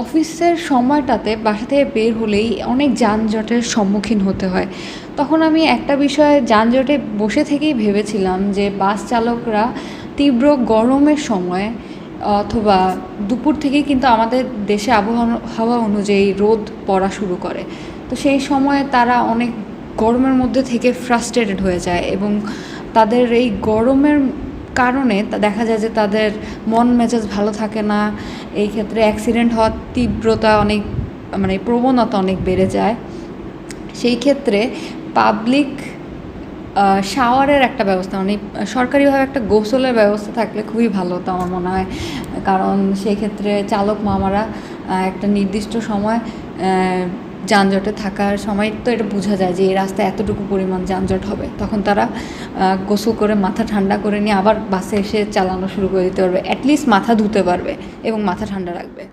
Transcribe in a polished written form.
অফিসের সময়টাতে বাসা থেকে বের হলেই অনেক যানজটের সম্মুখীন হতে হয়। তখন আমি একটা বিষয়ে যানজটে বসে থেকেই ভেবেছিলাম যে বাস চালকরা তীব্র গরমের সময় অথবা দুপুর থেকেই কিন্তু আমাদের দেশে আবহাওয়া অনুযায়ী রোদ পড়া শুরু করে। তো সেই সময়ে তারা অনেক গরমের মধ্যে থেকে ফ্রাস্ট্রেটেড হয়ে যায় এবং তাদের এই গরমের কারণে দেখা যায় যে তাদের মন মেজাজ ভালো থাকে না। এই ক্ষেত্রে অ্যাক্সিডেন্ট হওয়ার তীব্রতা অনেক মানে প্রবণতা অনেক বেড়ে যায়। সেই ক্ষেত্রে পাবলিক শাওয়ারের একটা ব্যবস্থা মানে সরকারিভাবে একটা গোসলের ব্যবস্থা থাকলে খুবই ভালো হতো আমার মনে হয়। কারণ সেই ক্ষেত্রে চালক মামারা একটা নির্দিষ্ট সময় যানজটে থাকার সময় তো এটা বোঝা যায় যে এই রাস্তায় এতটুকু পরিমাণ যানজট হবে, তখন তারা গোসল করে মাথা ঠান্ডা করে নিয়ে আবার বাসে এসে চালানো শুরু করে দিতে পারবে, অ্যাটলিস্ট মাথা ধুতে পারবে এবং মাথা ঠান্ডা রাখবে।